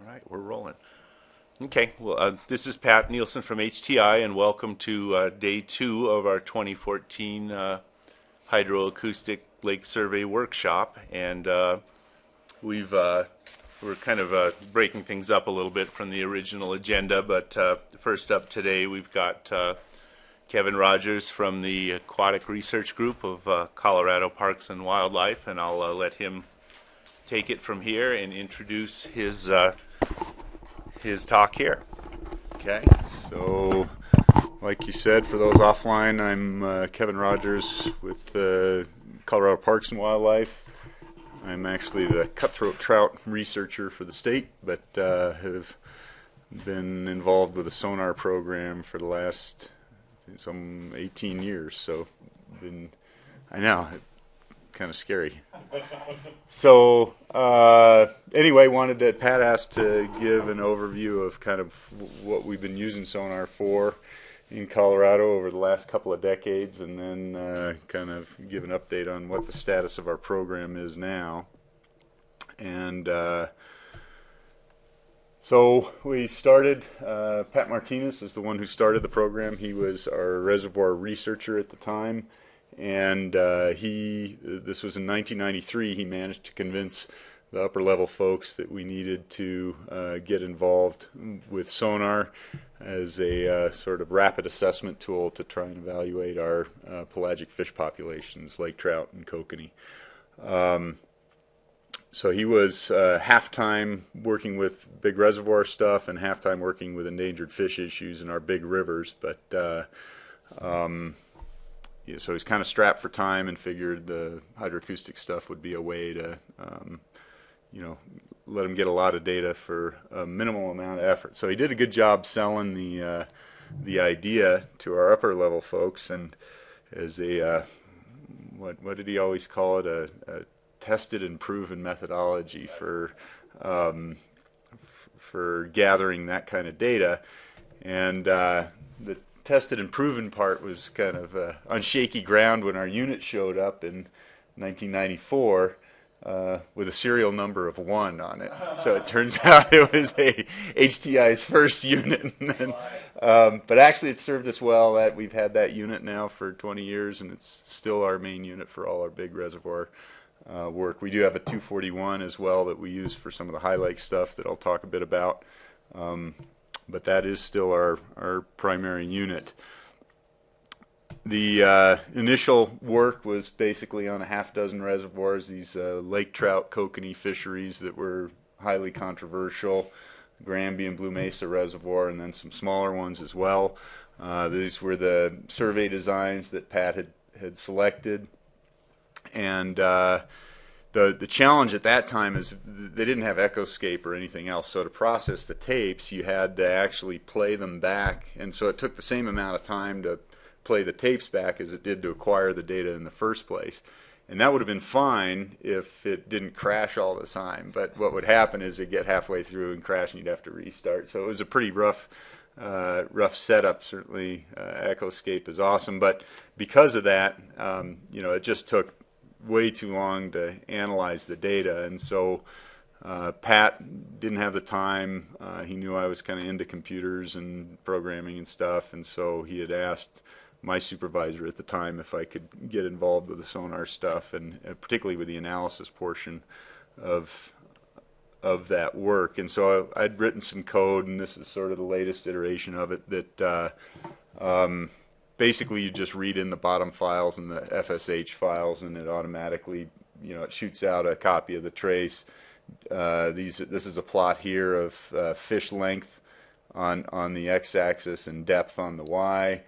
right, we're rolling. Okay, well, this is Pat Nielsen from HTI, and welcome to day 2 of our 2014 Hydroacoustic Lake Survey Workshop. And we're kind of breaking things up a little bit from the original agenda, but first up today we've got Kevin Rogers from the Aquatic Research Group of Colorado Parks and Wildlife, and I'll let him take it from here and introduce his talk here. Okay, so like you said, for those offline, I'm Kevin Rogers with Colorado Parks and Wildlife. I'm actually the cutthroat trout researcher for the state, but have been involved with the sonar program for the last some 18 years. So, I know, kind of scary. So anyway, Pat asked to give an overview of kind of what we've been using sonar for in Colorado over the last couple of decades, and then kind of give an update on what the status of our program is now. And so we started, Pat Martinez is the one who started the program. He was our reservoir researcher at the time. And this was in 1993, he managed to convince the upper level folks that we needed to get involved with sonar as a sort of rapid assessment tool to try and evaluate our pelagic fish populations, lake trout and kokanee. So he was half-time working with big reservoir stuff and half-time working with endangered fish issues in our big rivers, but so he's kind of strapped for time and figured the hydroacoustic stuff would be a way to, let him get a lot of data for a minimal amount of effort. So he did a good job selling the idea to our upper level folks, and as a what did he always call it, a tested and proven methodology for gathering that kind of data. And the tested and proven part was kind of on shaky ground when our unit showed up in 1994 with a serial number of 1 on it. So it turns out it was HTI's first unit. But actually it served us well. That we've had that unit now for 20 years, and it's still our main unit for all our big reservoir work. We do have a 241 as well that we use for some of the high lake stuff that I'll talk a bit about. But that is still our primary unit. The initial work was basically on a half-dozen reservoirs, these lake trout kokanee fisheries that were highly controversial, Granby and Blue Mesa Reservoir, and then some smaller ones as well. These were the survey designs that Pat had selected. And the challenge at that time is they didn't have Echoscape or anything else, so to process the tapes you had to actually play them back, and so it took the same amount of time to play the tapes back as it did to acquire the data in the first place. And that would have been fine if it didn't crash all the time, but what would happen is it'd get halfway through and crash and you'd have to restart. So it was a pretty rough setup. Certainly Echoscape is awesome, but because of that, it just took way too long to analyze the data, and so Pat didn't have the time. He knew I was kind of into computers and programming and stuff, and so he had asked my supervisor at the time if I could get involved with the sonar stuff, and particularly with the analysis portion of that work. And so I'd written some code, and this is sort of the latest iteration of it, that basically you just read in the bottom files and the FSH files, and it automatically, it shoots out a copy of the trace. This is a plot here of fish length on the x-axis and depth on the y.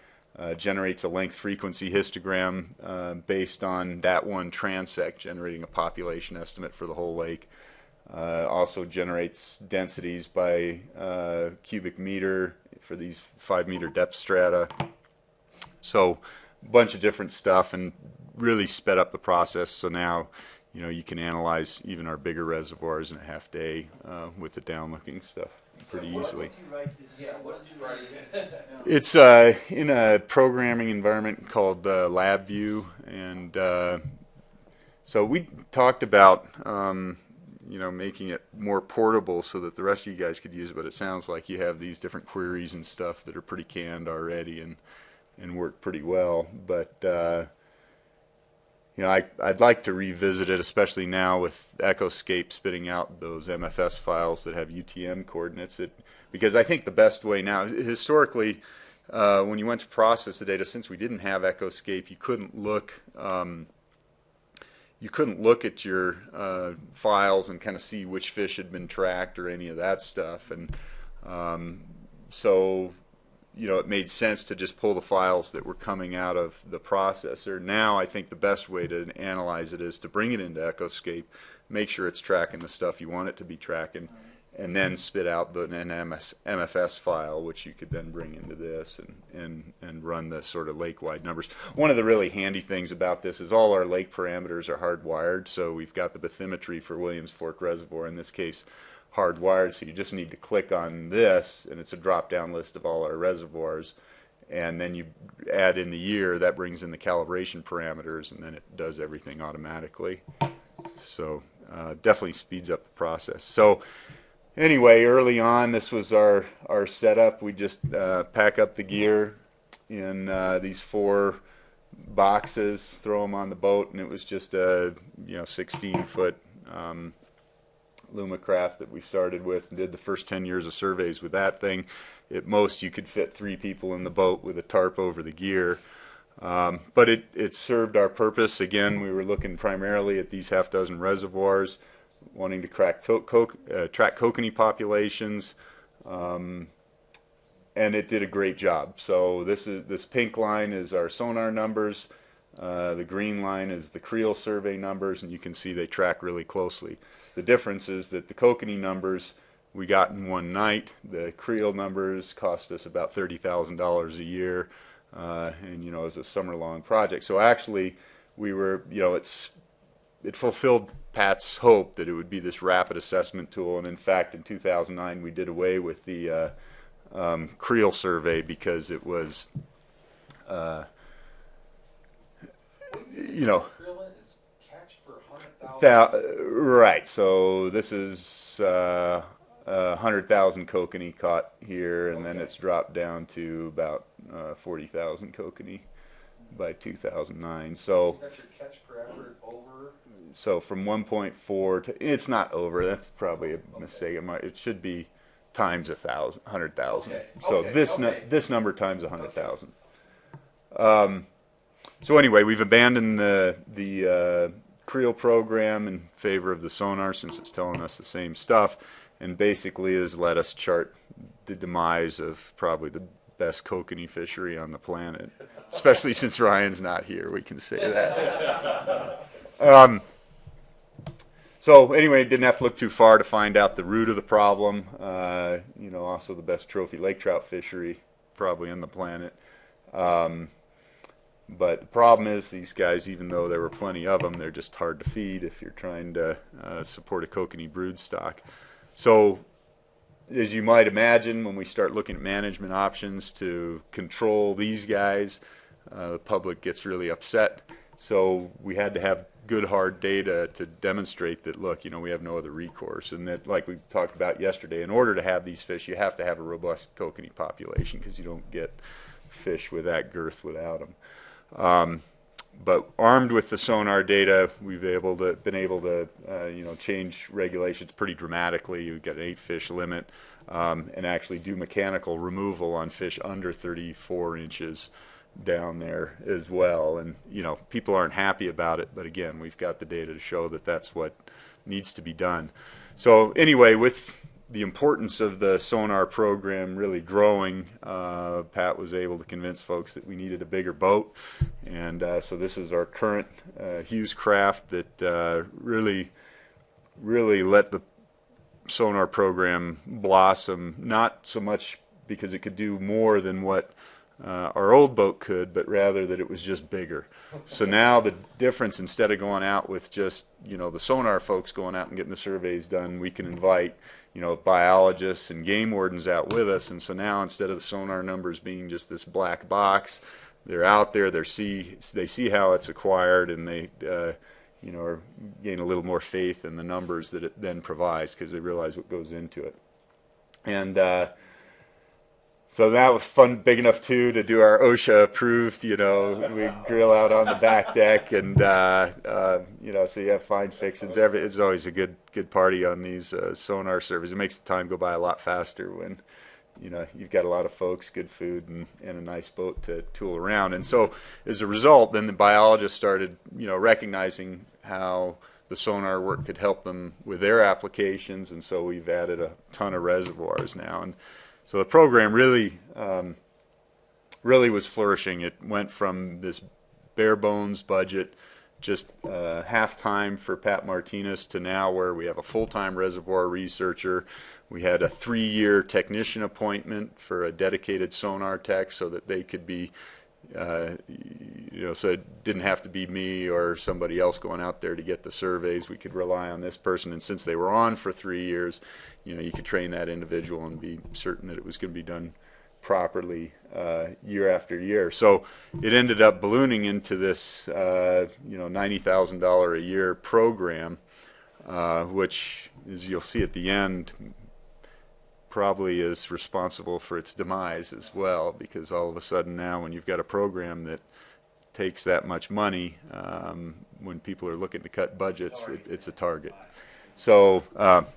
Generates a length frequency histogram based on that one transect, generating a population estimate for the whole lake. Also generates densities by cubic meter for these 5-meter depth strata. So a bunch of different stuff, and really sped up the process. So now, you can analyze even our bigger reservoirs in a half day with the downlooking stuff pretty easily. What did you write? It's in a programming environment called LabVIEW, and so we talked about making it more portable so that the rest of you guys could use it. But it sounds like you have these different queries and stuff that are pretty canned already and work pretty well. But I'd like to revisit it, especially now with Echoscape spitting out those MFS files that have UTM coordinates. Because I think the best way now, historically, when you went to process the data, since we didn't have Echoscape, you couldn't look. You couldn't look at your files and kind of see which fish had been tracked or any of that stuff, and so it made sense to just pull the files that were coming out of the processor. Now I think the best way to analyze it is to bring it into Echoscape, make sure it's tracking the stuff you want it to be tracking, and then spit out an MFS file, which you could then bring into this and run the sort of lake-wide numbers. One of the really handy things about this is all our lake parameters are hardwired, so we've got the bathymetry for Williams Fork Reservoir, in this case, hardwired, so you just need to click on this, and it's a drop-down list of all our reservoirs, and then you add in the year, that brings in the calibration parameters, and then it does everything automatically. So definitely speeds up the process. So anyway, early on, this was our setup. We just pack up the gear in these 4 boxes, throw them on the boat, and it was just a 16-foot Lumacraft that we started with and did the first 10 years of surveys with that thing. At most, you could fit 3 people in the boat with a tarp over the gear. But it served our purpose. Again, we were looking primarily at these half-dozen reservoirs, wanting to track kokanee populations, and it did a great job. So this pink line is our sonar numbers, the green line is the creel survey numbers, and you can see they track really closely. The difference is that the kokanee numbers we got in one night. The creel numbers cost us about $30,000 a year, and it was a summer-long project. So actually, we were, it fulfilled Pat's hope that it would be this rapid assessment tool, and in fact, in 2009, we did away with the creel survey because it was, right. So this is 100,000 kokanee caught here, and then it's dropped down to about 40,000 kokanee by 2009. So you got your catch per effort over? So from 1.4 to, it's not over. That's probably a mistake. It should be times 100,000. Okay. So this number times 100,000. So anyway, we've abandoned the creel program in favor of the sonar since it's telling us the same stuff, and basically has let us chart the demise of probably the best kokanee fishery on the planet, especially since Ryan's not here. We can say that. So anyway, didn't have to look too far to find out the root of the problem. Also the best trophy lake trout fishery probably on the planet. But the problem is these guys, even though there were plenty of them, they're just hard to feed if you're trying to support a kokanee brood stock. So as you might imagine, when we start looking at management options to control these guys, the public gets really upset. So we had to have good hard data to demonstrate that, look, we have no other recourse, and that, like we talked about yesterday, in order to have these fish, you have to have a robust kokanee population because you don't get fish with that girth without them. But armed with the sonar data, we've been able to change regulations pretty dramatically. You've got an 8-fish limit, and actually do mechanical removal on fish under 34 inches down there as well. And people aren't happy about it, but again, we've got the data to show that that's what needs to be done. So anyway, with the importance of the sonar program really growing, Pat was able to convince folks that we needed a bigger boat, and so this is our current Hughes craft that really let the sonar program blossom, not so much because it could do more than what our old boat could, but rather that it was just bigger. So now the difference, instead of going out with just the sonar folks going out and getting the surveys done, we can invite biologists and game wardens out with us. And so now, instead of the sonar numbers being just this black box, they're out there, they see how it's acquired, and they or gain a little more faith in the numbers that it then provides because they realize what goes into it. And so that was fun, big enough too to do our OSHA approved. We grill out on the back deck, and so you have fine fixings. It's always a good party on these sonar surveys. It makes the time go by a lot faster when you've got a lot of folks, good food, and a nice boat to tool around. And so as a result, then the biologists started, recognizing how the sonar work could help them with their applications. And so we've added a ton of reservoirs now. And so the program really was flourishing. It went from this bare bones budget, just half time for Pat Martinez, to now where we have a full-time reservoir researcher. We had a 3-year technician appointment for a dedicated sonar tech so that they could be, so it didn't have to be me or somebody else going out there to get the surveys. We could rely on this person. And since they were on for 3 years, you could train that individual and be certain that it was going to be done properly year after year. So it ended up ballooning into this, $90,000 a year program, which, as you'll see at the end, probably is responsible for its demise as well, because all of a sudden now when you've got a program that takes that much money, when people are looking to cut budgets, it's a target. So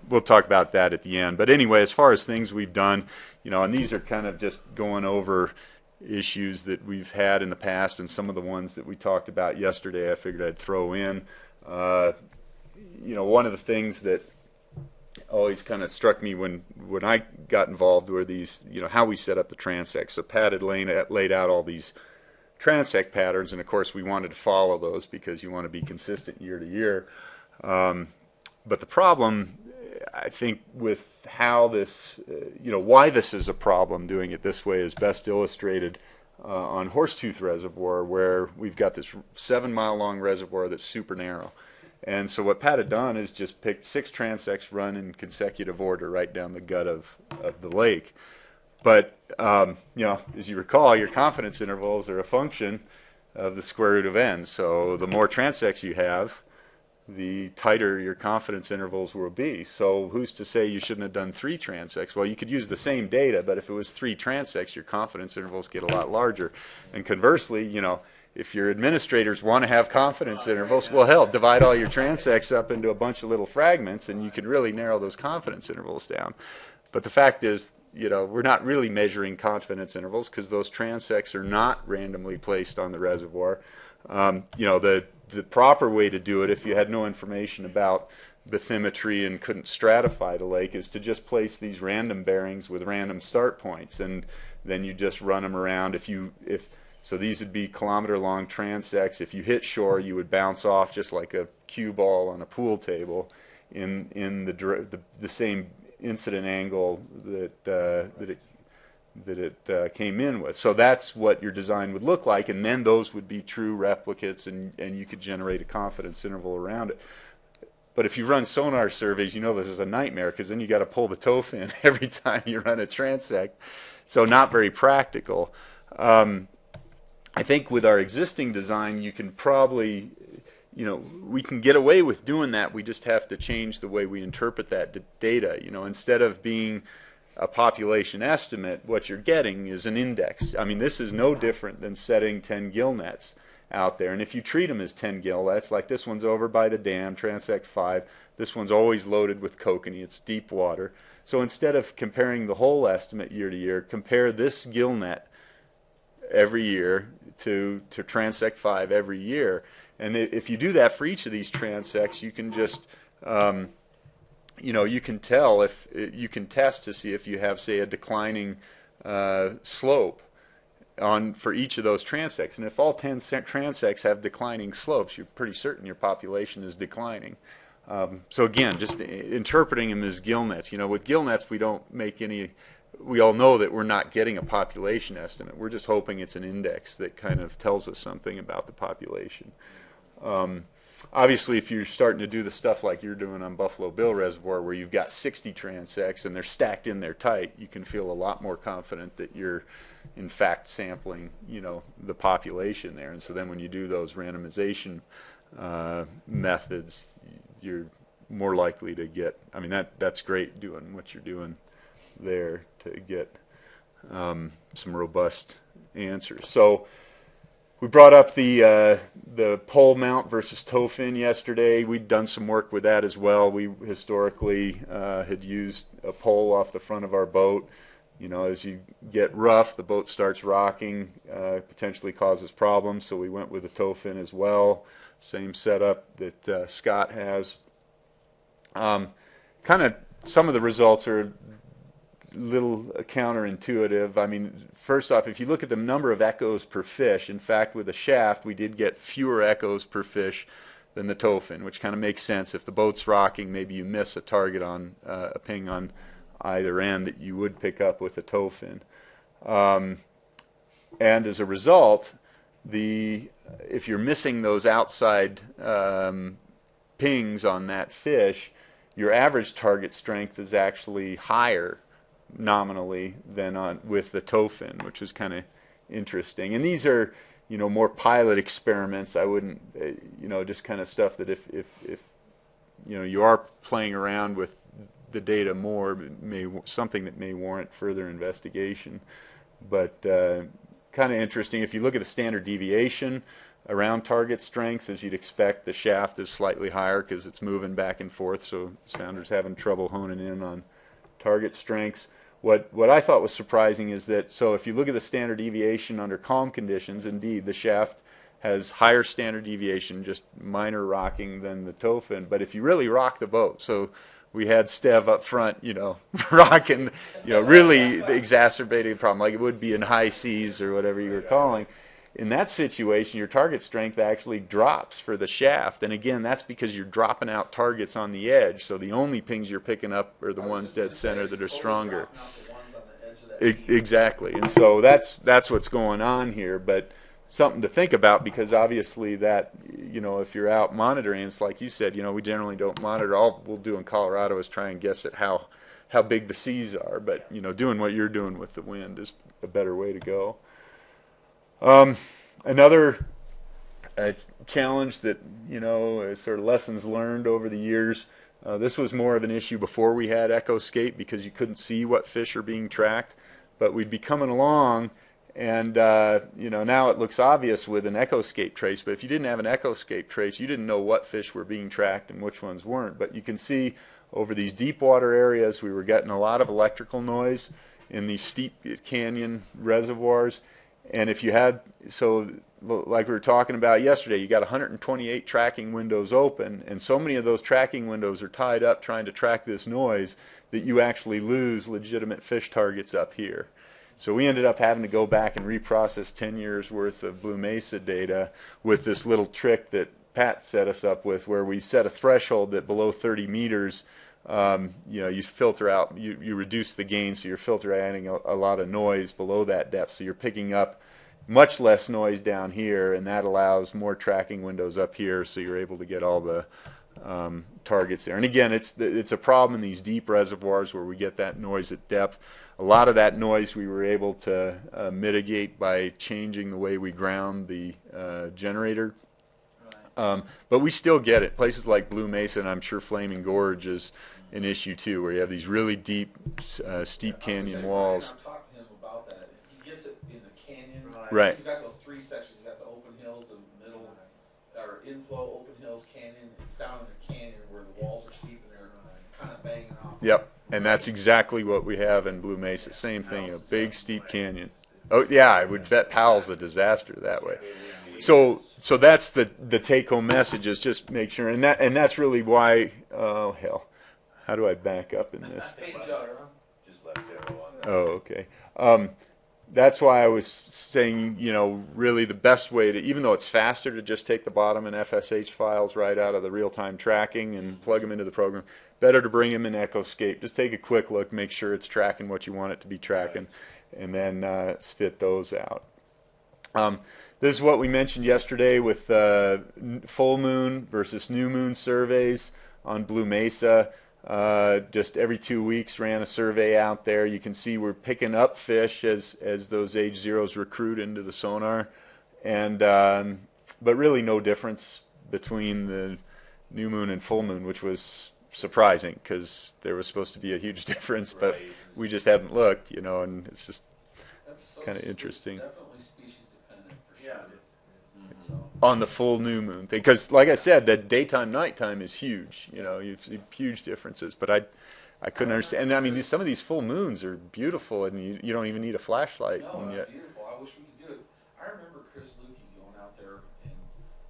we'll talk about that at the end. But anyway, as far as things we've done, and these are kind of just going over issues that we've had in the past, and some of the ones that we talked about yesterday I figured I'd throw in. One of the things that always kind of struck me when I got involved were these, how we set up the transects. So Pat had laid out all these transect patterns, and of course we wanted to follow those because you want to be consistent year to year. But the problem, I think, with how this, why this is a problem doing it this way is best illustrated on Horsetooth Reservoir, where we've got this 7-mile-long reservoir that's super narrow. And so what Pat had done is just picked 6 transects run in consecutive order right down the gut of the lake. But, as you recall, your confidence intervals are a function of the square root of n. So the more transects you have, the tighter your confidence intervals will be. So who's to say you shouldn't have done 3 transects? Well, you could use the same data, but if it was 3 transects, your confidence intervals get a lot larger. And conversely, if your administrators want to have confidence intervals, well, hell, divide all your transects up into a bunch of little fragments, and you can really narrow those confidence intervals down. But the fact is, we're not really measuring confidence intervals because those transects are not randomly placed on the reservoir. The proper way to do it, if you had no information about bathymetry and couldn't stratify the lake, is to just place these random bearings with random start points, and then you just run them around. So these would be kilometer-long transects. If you hit shore, you would bounce off just like a cue ball on a pool table in the same incident angle that it came in with. So that's what your design would look like, and then those would be true replicates, and you could generate a confidence interval around it. But if you run sonar surveys, this is a nightmare, because then you got to pull the toe fin every time you run a transect. So not very practical. I think with our existing design, you can probably, we can get away with doing that. We just have to change the way we interpret that data. Instead of being a population estimate, what you're getting is an index. I mean, this is no different than setting 10 gill nets out there. And if you treat them as 10 gill nets, like this one's over by the dam, transect 5, this one's always loaded with kokanee, it's deep water. So instead of comparing the whole estimate year to year, compare this gill net every year to transect 5 every year. And if you do that for each of these transects, you can just you can tell if you can test to see if you have, say, a declining slope for each of those transects. And if all 10 transects have declining slopes, you're pretty certain your population is declining. So again, just interpreting them as gill nets. With gill nets, we don't make any. We all know that we're not getting a population estimate. We're just hoping it's an index that kind of tells us something about the population. Obviously, if you're starting to do the stuff like you're doing on Buffalo Bill Reservoir, where you've got 60 transects and they're stacked in there tight, you can feel a lot more confident that you're, in fact, sampling, the population there. And so then when you do those randomization methods, you're more likely to get, I mean, that's great doing what you're doing there to get some robust answers. So we brought up the pole mount versus toe fin yesterday. We'd done some work with that as well. We historically had used a pole off the front of our boat. You know, as you get rough, the boat starts rocking, potentially causes problems, so we went with a toe fin as well. Same setup that Scott has. Kind of some of the results are a little counterintuitive. I mean, first off, if you look at the number of echoes per fish, in fact, with a shaft, we did get fewer echoes per fish than the toe fin, which kind of makes sense. If the boat's rocking, maybe you miss a target on a ping on either end that you would pick up with a toe fin. And as a result, if you're missing those outside pings on that fish, your average target strength is actually higher nominally than with the toe fin, which is kind of interesting. And these are, you know, more pilot experiments. I wouldn't, you know, just kind of stuff that if you know, you are playing around with the data more, something that may warrant further investigation. But kind of interesting. If you look at the standard deviation around target strengths, as you'd expect, the shaft is slightly higher because it's moving back and forth, so sounder's having trouble honing in on target strengths. What I thought was surprising is that, so if you look at the standard deviation under calm conditions, indeed, the shaft has higher standard deviation, just minor rocking, than the toe fin. But if you really rock the boat, so we had Stev up front, you know, rocking, you know, really exacerbating the problem, like it would be in high seas or whatever you were calling. In that situation, your target strength actually drops for the shaft. And again, that's because you're dropping out targets on the edge. So the only pings you're picking up are the ones dead center that are stronger. Exactly. And so that's what's going on here. But something to think about, because obviously that, you know, if you're out monitoring, it's like you said, you know, we generally don't monitor. All we'll do in Colorado is try and guess at how big the seas are. But, you know, doing what you're doing with the wind is a better way to go. Another challenge that, you know, sort of lessons learned over the years, this was more of an issue before we had Echoscape, because you couldn't see what fish are being tracked. But we'd be coming along, and you know, now it looks obvious with an Echoscape trace, but if you didn't have an Echoscape trace, you didn't know what fish were being tracked and which ones weren't. But you can see over these deep water areas, we were getting a lot of electrical noise in these steep canyon reservoirs. And if you had, so like we were talking about yesterday, you got 128 tracking windows open, and so many of those tracking windows are tied up trying to track this noise that you actually lose legitimate fish targets up here. So we ended up having to go back and reprocess 10 years worth of Blue Mesa data with this little trick that Pat set us up with, where we set a threshold that below 30 meters, you know, you filter out, you reduce the gain, so you're adding a lot of noise below that depth, so you're picking up much less noise down here, and that allows more tracking windows up here, so you're able to get all the targets there. And again, it's a problem in these deep reservoirs where we get that noise at depth. A lot of that noise we were able to mitigate by changing the way we ground the generator. But we still get it. Places like Blue Mesa, and I'm sure Flaming Gorge is an issue too, where you have these really deep, steep canyon walls. I'm talking to him about that. He gets it in the canyon. Right. He's got those three sections. He's got the open hills, the middle, or inflow, open hills, canyon. It's down in the canyon where the walls are steep and they're kind of banging off. Yep, and that's exactly what we have in Blue Mesa. Same thing, a big, steep canyon. Oh yeah, I would bet Powell's a disaster that way. So that's the take-home message, is just make sure, and that's really why. Oh hell, how do I back up in this? Just left arrow on there. Oh, okay. That's why I was saying, you know, really the best way to, even though it's faster to just take the bottom and FSH files right out of the real-time tracking and plug them into the program, better to bring them in Echoscape. Just take a quick look, make sure it's tracking what you want it to be tracking, and then spit those out. This is what we mentioned yesterday with full moon versus new moon surveys on Blue Mesa. Just every 2 weeks ran a survey out there. You can see we're picking up fish as those H0s recruit into the sonar, and but really no difference between the new moon and full moon, which was surprising because there was supposed to be a huge difference, but Right. we just hadn't looked, you know, and it's just That's so kind of interesting. Definitely species dependent for sure. Yeah. So, On the full new moon thing, because like I said, that daytime nighttime is huge. You know, you see huge differences. But I couldn't understand. And I mean, some of these full moons are beautiful, and you don't even need a flashlight. no, And it's yet, beautiful. I wish we could do it. I remember Chris Lukey going out there, and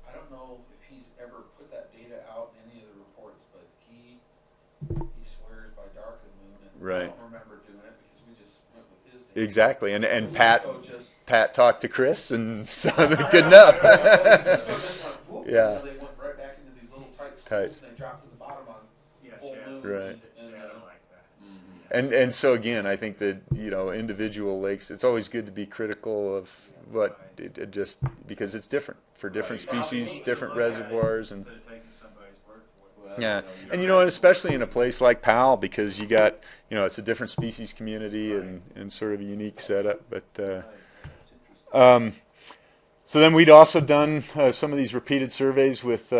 I don't know if he's ever put that data out in any of the reports, but he swears by dark of the moon, and I Right. don't remember doing it because we just went with his data. exactly. And Cisco just Pat talked to Chris, and so good enough. Cisco just went whoop, Yeah. you know, they went right back into these little tight Tight. schools, and they dropped to the bottom on Yeah, full shadow. moons. Right. And, Shadow like that. And so again, I think that, you know, individual lakes, it's always good to be critical of what it just because it's different for different Right. species, different reservoirs, and Instead of taking somebody's word for it. well, yeah, you're and you know, and especially in a place like Powell, because you got, you know, it's a different species community and sort of a unique setup. But so then we'd also done some of these repeated surveys with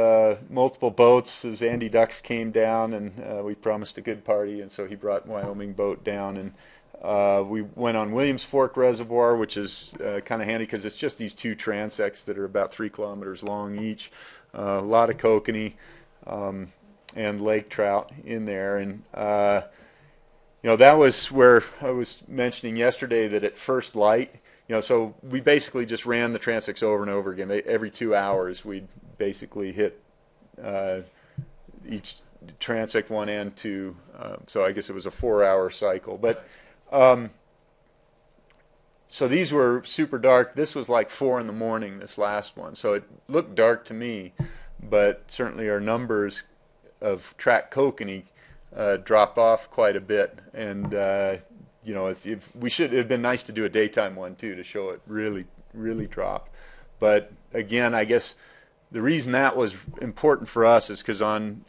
multiple boats as Andy Ducks came down, and we promised a good party, and so he brought Wyoming boat down, and we went on Williams Fork Reservoir, which is kind of handy because it's just these two transects that are about 3 kilometers long each. A lot of kokanee and lake trout in there, and you know, that was where I was mentioning yesterday that at first light, you know, so we basically just ran the transects over and over again. Every 2 hours, we'd basically hit each transect 1 and 2. So I guess it was a 4-hour cycle. But so these were super dark. This was like 4 in the morning, this last one. So it looked dark to me, but certainly our numbers of track kokanee drop off quite a bit. And you know, if we should, it'd been nice to do a daytime one too to show it really drop. But again, I guess the reason that was important for us is because on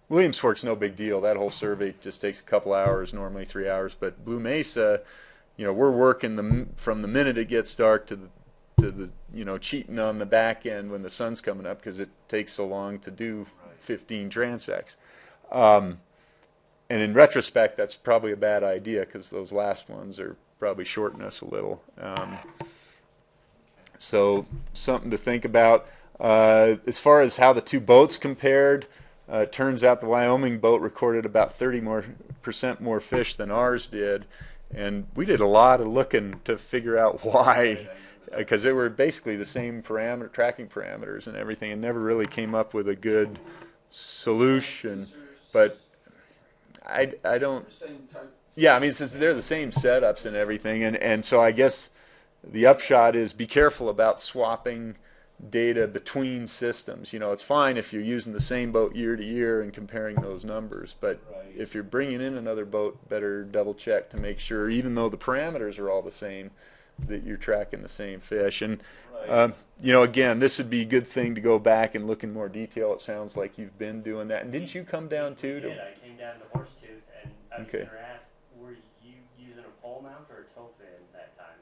Williams Fork's no big deal. That whole survey just takes a couple hours, normally 3 hours. But Blue Mesa, you know, we're working from the minute it gets dark to the you know, cheating on the back end when the sun's coming up because it takes so long to do 15 transects. And in retrospect, that's probably a bad idea because those last ones are probably shorting us a little. So something to think about. As far as how the two boats compared, it turns out the Wyoming boat recorded about 30% more fish than ours did. And we did a lot of looking to figure out why, because they were basically the same tracking parameters and everything, and never really came up with a good solution. But I don't. same type. Yeah, I mean, they're the same setups and everything, and so I guess the upshot is be careful about swapping data between systems. You know, it's fine if you're using the same boat year to year and comparing those numbers, but if you're bringing in another boat, better double check to make sure, even though the parameters are all the same, that you're tracking the same fish. And you know, again, this would be a good thing to go back and look in more detail. It sounds like you've been doing that. And didn't you come down too? I did. I came down to Horsetooth, and I was Okay. going to ask, were you using a pole mount or a tow fin that time?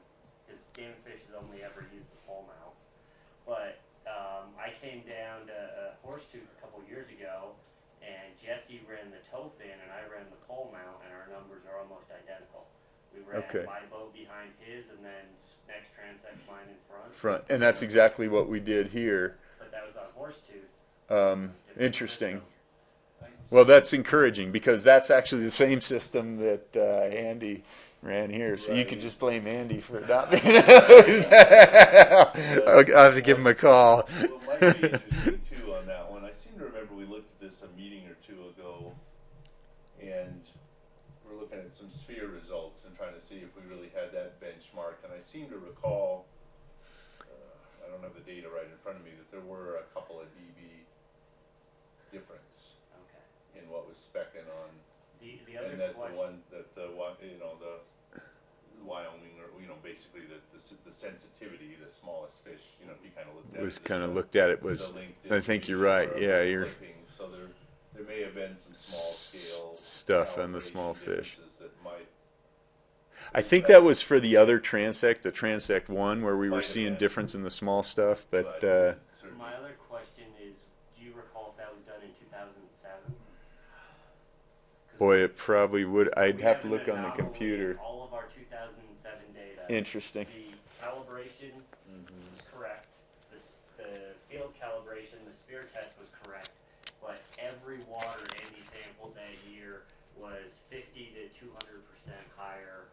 Because Game and Fish has only ever used the pole mount. But I came down to Horsetooth a couple years ago, and Jesse ran the tow fin, and I ran the pole mount, and our numbers are almost identical. We ran my boat behind his, and then next transect mine in front. And that's exactly what we did here. But that was on Horsetooth. Interesting. Well, that's encouraging because that's actually the same system that Andy ran here. So you could just blame Andy for not being. I'll have to give him a call. Well, it might be interesting too on that one. I seem to remember we looked at this a meeting or two ago, and we're looking at some sphere results and trying to see if we really had that benchmark. And I seem to recall, I don't have the data right in front of me, that there were a couple of dB difference in what was spec'ing on, The other and that question. the one that the Wyoming, or basically the sensitivity, the smallest fish, if you kind of looked at Was it, kind of the- looked at it the was. length I think you're distribution right. or Yeah, you're clipping. So there may have been some small scale stuff on the calibration small fish. differences that might. I think that was for the other transect, the transect 1, where we Might were have seeing been. difference in the small stuff. But certainly- My other question is, do Boy, it probably would. I'd We have to an look on the anomaly computer. in all of our 2007 data. Interesting. The calibration was correct. The field calibration, the sphere test was correct, but every water Andy sampled that year was 50 to 200% higher,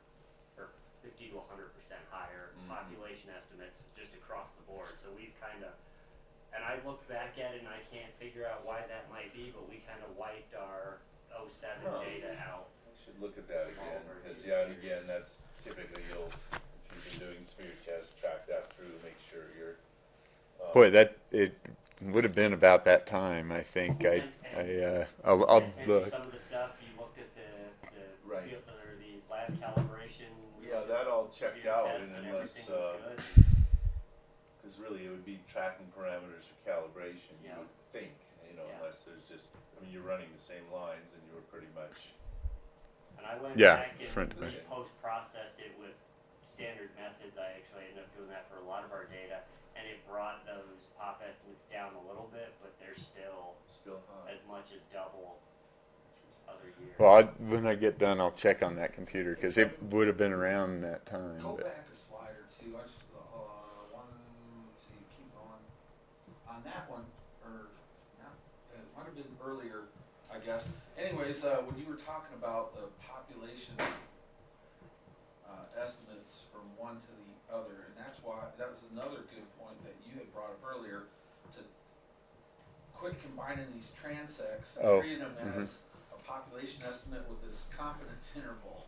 or 50 to 100% higher population estimates just across the board. So we've kind of, and I looked back at it and I can't figure out why that might be, but we kind of wiped our 07 data out. I should look at that again, because yeah, and again, that's typically if you've been doing sphere tests, track that through, make sure you're. Boy, that it would have been about that time. I think. I'll look. Some of the stuff you looked at the Right. field, or the lab calibration. Yeah, that all checked sphere out, tests and everything unless, was good. because really it would be tracking parameters for calibration, you Yeah. would think, Yeah. unless there's just, you're running the same lines and you were pretty much. And I went Yeah, back front to and back. post-processed it with standard methods. I actually ended up doing that for a lot of our data, and it brought those pop estimates down a little bit, but they're still Still high. as much as double other years. Well, when I get done, I'll check on that computer because it would have been around that time. Go But back a slide or two. I just one. Let's see. Keep going. On that one, or no, it might have been earlier, I guess. Anyways, when you were talking about the population estimates from one to the other, and that's why that was another good point that you had brought up earlier, to quit combining these transects and treating them as a population estimate with this confidence interval.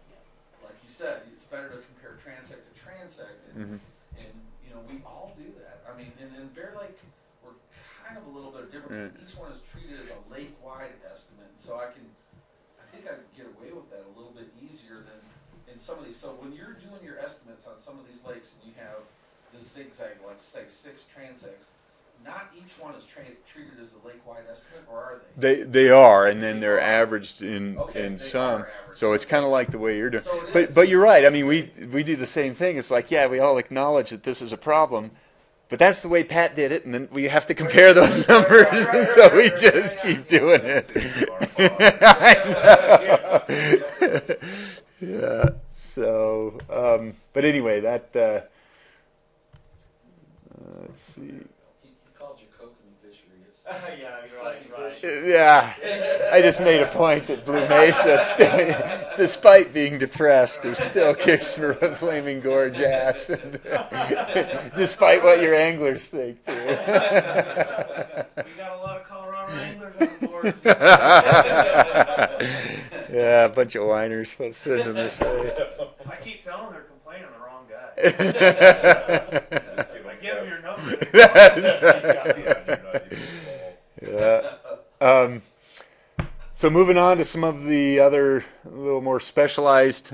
Like you said, it's better to compare transect to transect, and we all do that. I mean, and Bear Lake, we're kind of a little bit different because each one is treated as a lake-wide estimate, so I think I can get away with that a little bit easier than in some of these. So when you're doing your estimates on some of these lakes and you have the zigzag, like say 6 transects, not each one is treated as a lake-wide estimate, or are they? they are, and then they're averaged in they some. are averaged. So it's kind of like the way you're doing. So it is. But you're right. I mean, we do the same thing. It's like, yeah, we all acknowledge that this is a problem, but that's the way Pat did it, and then we have to compare those numbers, and so we just keep doing it. Yeah. So, but anyway, that. Let's see. He called you kokanee fishery. It's Yeah, you're sucky right. fish. Yeah, I just made a point that Blue Mesa, still, despite being depressed, is still kicks for a Flaming Gorge ass, and, despite what your anglers think too. We got a lot of Colorado anglers on board. Yeah, a bunch of whiners. Let's send them this way. I keep telling them they're complaining the wrong guy. Yeah. I give them your number. Yeah. So moving on to some of the other little more specialized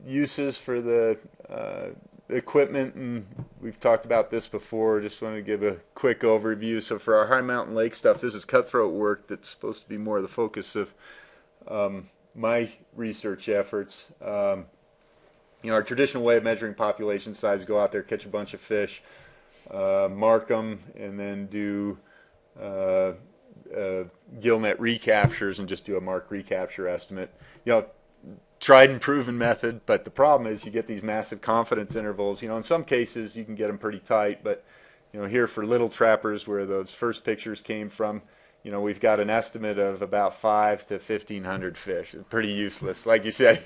uses for the equipment, and we've talked about this before. Just want to give a quick overview. So for our high mountain lake stuff, this is cutthroat work that's supposed to be more the focus of my research efforts. Our traditional way of measuring population size: go out there, catch a bunch of fish, mark them, and then do gill net recaptures and just do a mark recapture estimate. Tried and proven method, but the problem is you get these massive confidence intervals. In some cases you can get them pretty tight, but here for little trappers, where those first pictures came from, we've got an estimate of about 5 to 1,500 fish. It's pretty useless. Like you said,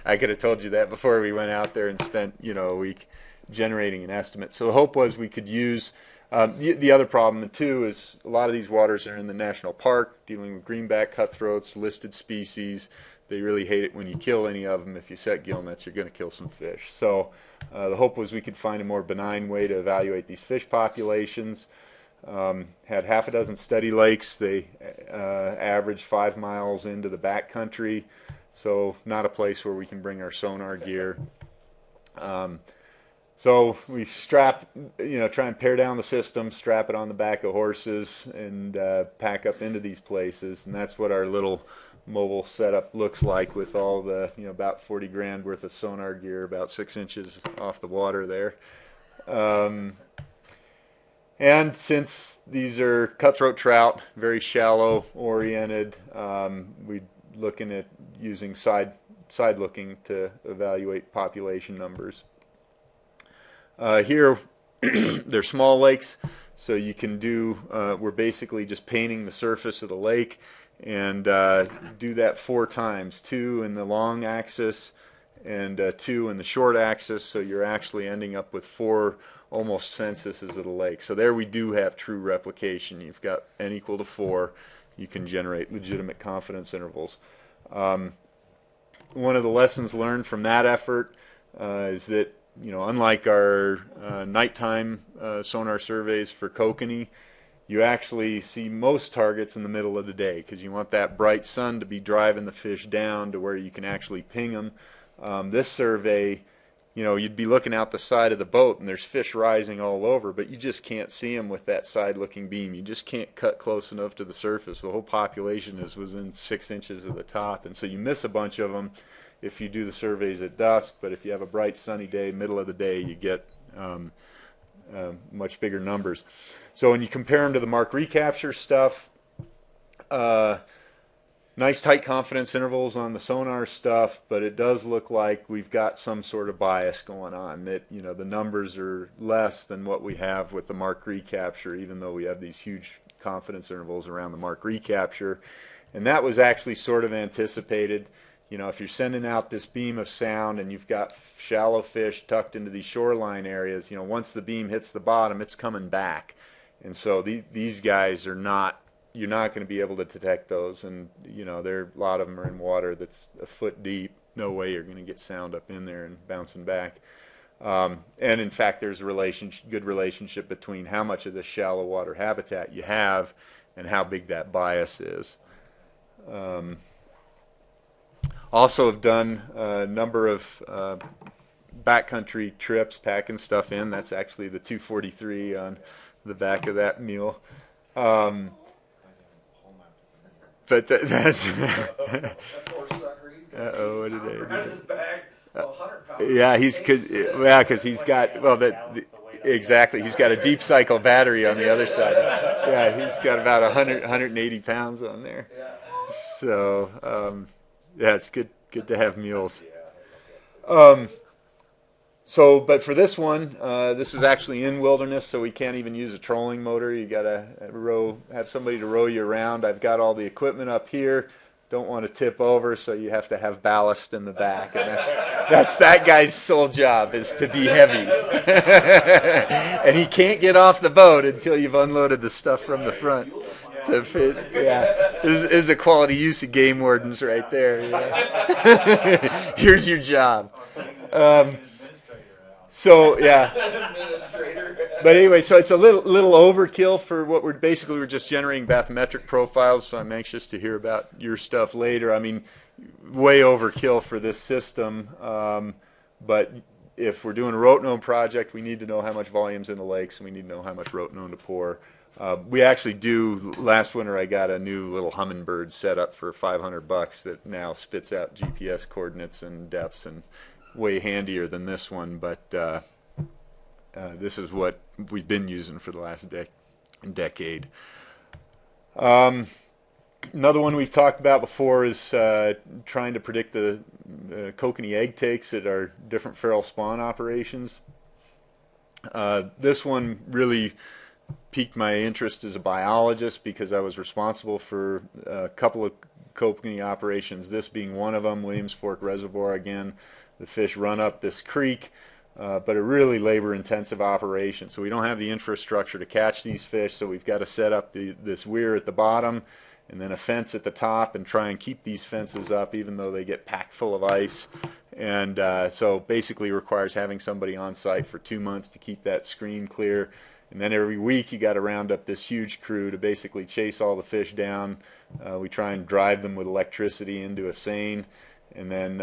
I could have told you that before we went out there and spent, a week generating an estimate. So the hope was we could use, the other problem too is a lot of these waters are in the national park, dealing with greenback cutthroats, listed species. They really hate it when you kill any of them. If you set gill nets, you're going to kill some fish. So the hope was we could find a more benign way to evaluate these fish populations. Had half a dozen study lakes. They averaged 5 miles into the backcountry, so not a place where we can bring our sonar gear. So we strap, try and pare down the system, strap it on the back of horses, and pack up into these places. And that's what our little mobile setup looks like, with all the, about 40 grand worth of sonar gear, about 6 inches off the water there. And since these are cutthroat trout, very shallow oriented, we looking at using side looking to evaluate population numbers. Here, they're small lakes, so you can do, we're basically just painting the surface of the lake, and do that 4 times, 2 in the long axis and 2 in the short axis, so you're actually ending up with 4 almost censuses of the lake. So there we do have true replication. You've got n equal to 4. You can generate legitimate confidence intervals. One of the lessons learned from that effort is that, unlike our nighttime sonar surveys for kokanee, you actually see most targets in the middle of the day because you want that bright sun to be driving the fish down to where you can actually ping them. This survey, you'd be looking out the side of the boat and there's fish rising all over, but you just can't see them with that side-looking beam. You just can't cut close enough to the surface. The whole population is within 6 inches of the top, and so you miss a bunch of them if you do the surveys at dusk. But if you have a bright sunny day, middle of the day, you get much bigger numbers. So when you compare them to the mark recapture stuff, nice tight confidence intervals on the sonar stuff, but it does look like we've got some sort of bias going on, that the numbers are less than what we have with the mark recapture, even though we have these huge confidence intervals around the mark recapture. And that was actually sort of anticipated. If you're sending out this beam of sound and you've got shallow fish tucked into these shoreline areas, once the beam hits the bottom, it's coming back. And so these guys are not, you're not going to be able to detect those. And, a lot of them are in water that's a foot deep. No way you're going to get sound up in there and bouncing back. And in fact, there's a good relationship between how much of this shallow water habitat you have and how big that bias is. Also have done a number of backcountry trips, packing stuff in. That's actually the 243 on the back of that mule. But that's... Uh-oh, what did I do? Yeah, because he's got, exactly, he's got a deep cycle battery on the other side. Yeah, he's got about 180 pounds on there. So, yeah, it's good to have mules. But for this one, this is actually in wilderness, so we can't even use a trolling motor. You got to have somebody to row you around. I've got all the equipment up here. Don't want to tip over, so you have to have ballast in the back, and that's that guy's sole job, is to be heavy. And he can't get off the boat until you've unloaded the stuff from the front. To fit, yeah. This is a quality use of game wardens right there. Yeah. Here's your job. So yeah. But anyway, so it's a little overkill for what we're just generating bathymetric profiles. So I'm anxious to hear about your stuff later. I mean, way overkill for this system. But if we're doing a rotenone project, we need to know how much volume's in the lakes, and we need to know how much rotenone to pour. We actually do. Last winter, I got a new little Humminbird set up for $500 that now spits out GPS coordinates and depths, and way handier than this one. But this is what we've been using for the last decade. Another one we've talked about before is trying to predict the kokanee egg takes at our different feral spawn operations. This one really piqued my interest as a biologist because I was responsible for a couple of kokanee operations, this being one of them, Williams Fork Reservoir. Again, the fish run up this creek, but a really labor-intensive operation. So we don't have the infrastructure to catch these fish, so we've got to set up this weir at the bottom and then a fence at the top and try and keep these fences up even though they get packed full of ice. And so basically requires having somebody on site for 2 months to keep that screen clear. And then every week you got to round up this huge crew to basically chase all the fish down. We try and drive them with electricity into a seine, and then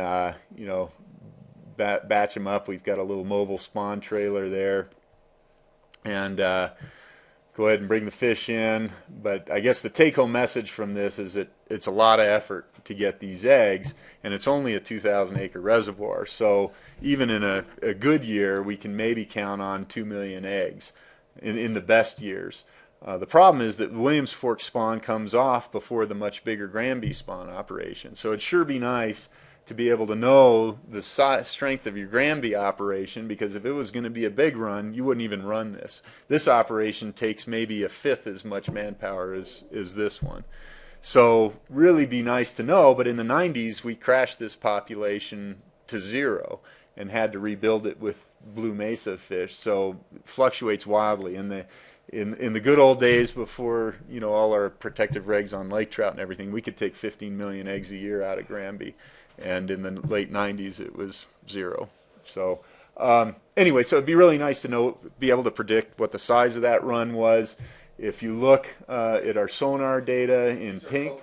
batch them up. We've got a little mobile spawn trailer there, and go ahead and bring the fish in. But I guess the take-home message from this is that it's a lot of effort to get these eggs, and it's only a 2,000-acre reservoir. So even in a good year, we can maybe count on 2 million eggs in the best years. The problem is that the Williams Fork spawn comes off before the much bigger Granby spawn operation. So it'd sure be nice to be able to know the strength of your Granby operation, because if it was going to be a big run, you wouldn't even run this. This operation takes maybe a fifth as much manpower as this one. So really be nice to know, but in the 90s we crashed this population to zero and had to rebuild it with blue Mesa fish, so it fluctuates wildly. In the good old days before, you know, all our protective regs on lake trout and everything, we could take 15 million eggs a year out of Granby, and in the late 90s it was zero. So anyway, so it'd be really nice to know, be able to predict what the size of that run was. If you look at our sonar data in pink,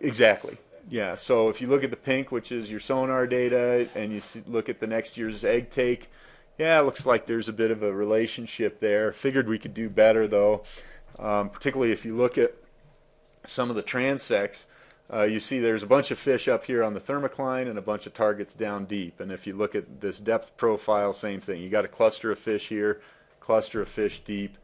exactly. Yeah, so if you look at the pink, which is your sonar data, and you look at the next year's egg take, yeah, it looks like there's a bit of a relationship there. Figured we could do better, though, particularly if you look at some of the transects. You see there's a bunch of fish up here on the thermocline and a bunch of targets down deep. And if you look at this depth profile, same thing. You got a cluster of fish here, cluster of fish deep.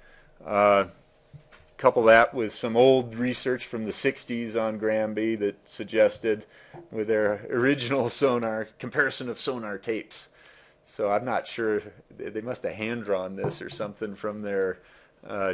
Couple that with some old research from the 60s on Granby that suggested, with their original sonar, comparison of sonar tapes. So I'm not sure, they must have hand-drawn this or something from their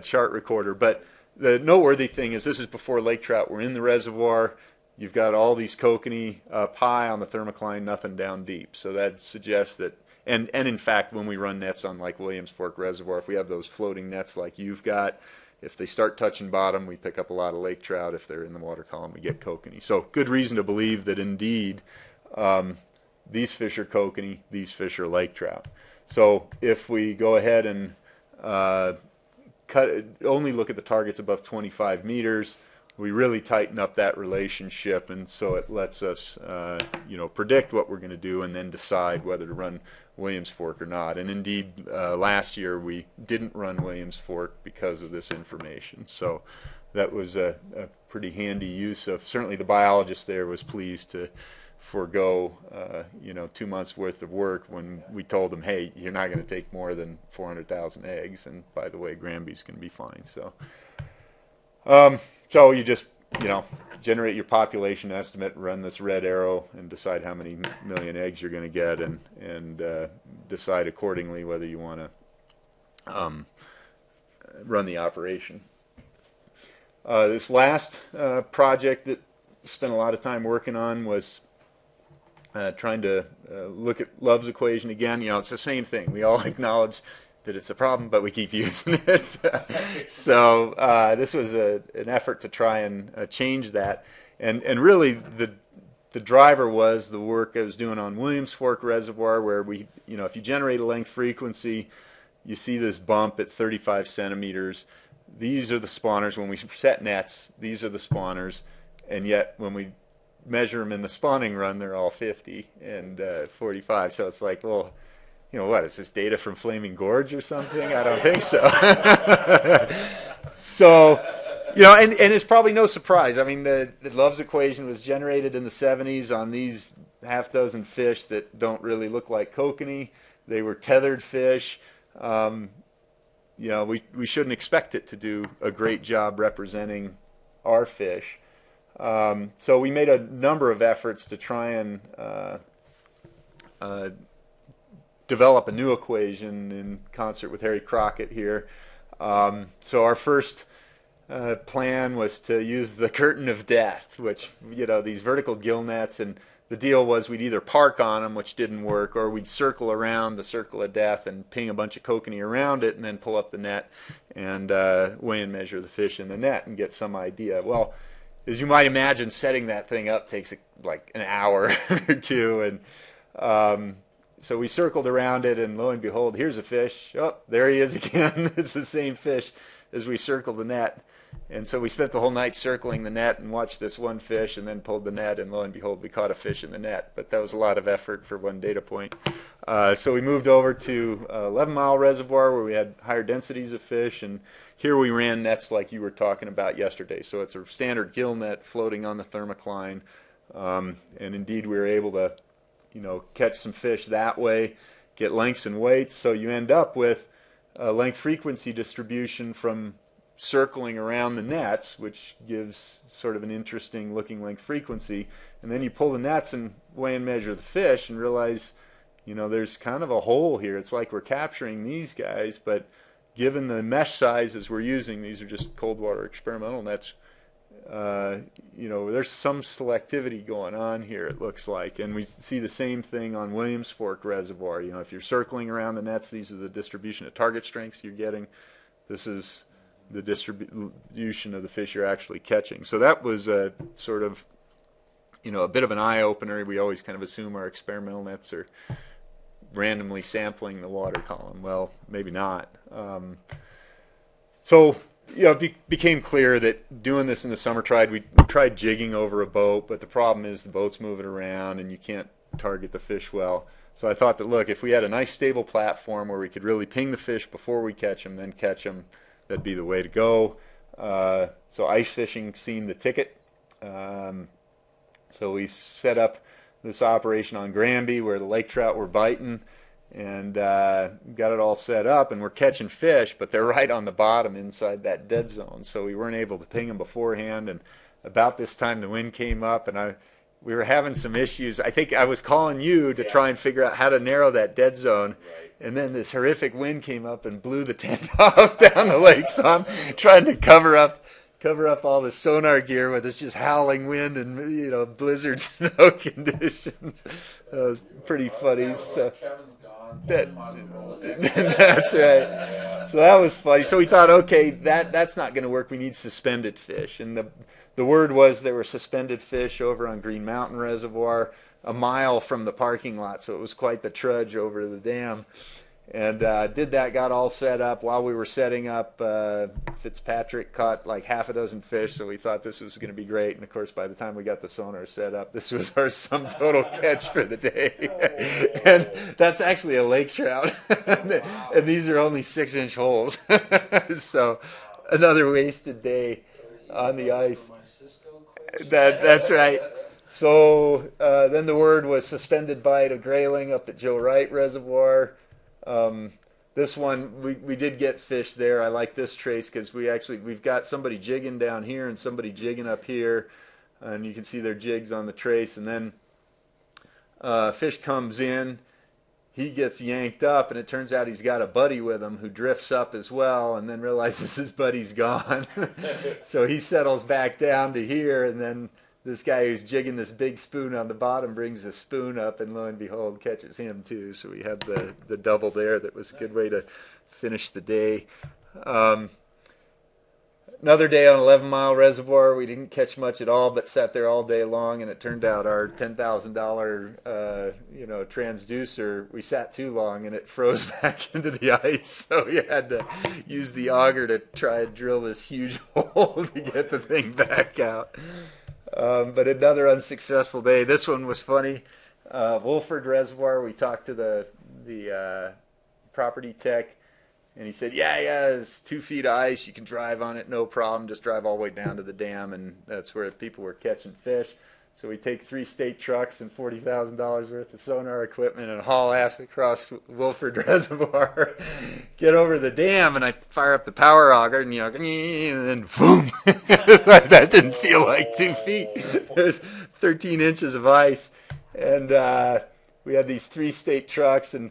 chart recorder. But the noteworthy thing is this is before lake trout were in the reservoir. You've got all these kokanee up high on the thermocline, nothing down deep. So that suggests that, and in fact, when we run nets on like Williams Fork Reservoir, if we have those floating nets like you've got, if they start touching bottom, we pick up a lot of lake trout. If they're in the water column, we get kokanee. So good reason to believe that indeed these fish are kokanee, these fish are lake trout. So if we go ahead and only look at the targets above 25 meters, we really tighten up that relationship, and so it lets us predict what we're going to do and then decide whether to run Williams Fork or not. And indeed, last year we didn't run Williams Fork because of this information. So that was a pretty handy use of, certainly the biologist there was pleased to forego 2 months worth of work when we told them, hey, you're not going to take more than 400,000 eggs, and by the way, Granby's going to be fine. So so you just generate your population estimate, run this red arrow, and decide how many million eggs you're going to get, and decide accordingly whether you want to run the operation. This last project that I spent a lot of time working on was trying to look at Love's equation again. It's the same thing. We all acknowledge that it's a problem, but we keep using it. So this was an effort to try and change that. And really the driver was the work I was doing on Williams Fork Reservoir, where we, if you generate a length frequency, you see this bump at 35 centimeters. These are the spawners. When we set nets, these are the spawners. And yet when we measure them in the spawning run, they're all 50 and 45. So it's like, well, what, is this data from Flaming Gorge or something? I don't think so. So, and it's probably no surprise. I mean, the Love's equation was generated in the 70s on these half dozen fish that don't really look like kokanee. They were tethered fish. We shouldn't expect it to do a great job representing our fish. So we made a number of efforts to try and develop a new equation in concert with Harry Crockett here. So our first plan was to use the curtain of death, which, these vertical gill nets, and the deal was we'd either park on them, which didn't work, or we'd circle around the circle of death and ping a bunch of kokanee around it and then pull up the net and weigh and measure the fish in the net and get some idea. Well, as you might imagine, setting that thing up takes like an hour or two, and so we circled around it, and lo and behold, here's a fish. Oh, there he is again. It's the same fish as we circled the net. And so we spent the whole night circling the net and watched this one fish, and then pulled the net, and lo and behold, we caught a fish in the net. But that was a lot of effort for one data point. So we moved over to 11 Mile Reservoir, where we had higher densities of fish, and here we ran nets like you were talking about yesterday. So it's a standard gill net floating on the thermocline, and indeed we were able to catch some fish that way, get lengths and weights. So you end up with a length frequency distribution from circling around the nets, which gives sort of an interesting looking length frequency. And then you pull the nets and weigh and measure the fish and realize, there's kind of a hole here. It's like we're capturing these guys, but given the mesh sizes we're using, these are just cold water experimental nets, there's some selectivity going on here, it looks like. And we see the same thing on Williams Fork Reservoir. If you're circling around the nets, these are the distribution of target strengths you're getting. This is the distribution of the fish you're actually catching. So that was a sort of, a bit of an eye-opener. We always kind of assume our experimental nets are randomly sampling the water column. Well, maybe not. It became clear that doing this in the summer we tried jigging over a boat, but the problem is the boat's moving around and you can't target the fish well. So I thought that, look, if we had a nice stable platform where we could really ping the fish before we catch them, then catch them, that'd be the way to go. So ice fishing seemed the ticket. So we set up this operation on Granby where the lake trout were biting, and got it all set up, and we're catching fish, but they're right on the bottom inside that dead zone. So we weren't able to ping them beforehand, and about this time the wind came up, and we were having some issues. I think I was calling you to try and figure out how to narrow that dead zone. Right. And then this horrific wind came up and blew the tent off down the lake. So I'm trying to cover up all the sonar gear with this just howling wind and blizzard snow conditions. That was pretty funny. So that's right. So that was funny. So we thought, okay, that's not going to work. We need suspended fish. And the word was there were suspended fish over on Green Mountain Reservoir, a mile from the parking lot. So it was quite the trudge over to the dam. And got all set up. While we were setting up, Fitzpatrick caught like half a dozen fish, so we thought this was going to be great. And of course, by the time we got the sonar set up, this was our sum total catch for the day. And that's actually a lake trout. And these are only 6-inch holes. So another wasted day on the ice. That's right. So then the word was suspended bite of grayling up at Wright Reservoir. This one, we did get fish there. I like this trace because we've got somebody jigging down here and somebody jigging up here, and you can see their jigs on the trace. And then fish comes in, he gets yanked up, and it turns out he's got a buddy with him who drifts up as well, and then realizes his buddy's gone. So he settles back down to here, and then this guy who's jigging this big spoon on the bottom brings a spoon up, and lo and behold, catches him too. So we had the double there. That was a good way to finish the day. Another day on 11 Mile Reservoir. We didn't catch much at all, but sat there all day long, and it turned out our $10,000 transducer, we sat too long, and it froze back into the ice. So we had to use the auger to try and drill this huge hole to get the thing back out. But another unsuccessful day. This one was funny. Wolford Reservoir, we talked to the property tech, and he said, yeah, it's 2 feet of ice. You can drive on it, no problem. Just drive all the way down to the dam, and that's where people were catching fish. So we take 3 state trucks and $40,000 worth of sonar equipment and haul ass across Wolford Reservoir, get over the dam, and I fire up the power auger, and and then boom! That didn't feel like 2 feet. There's 13 inches of ice, and we had these 3 state trucks, and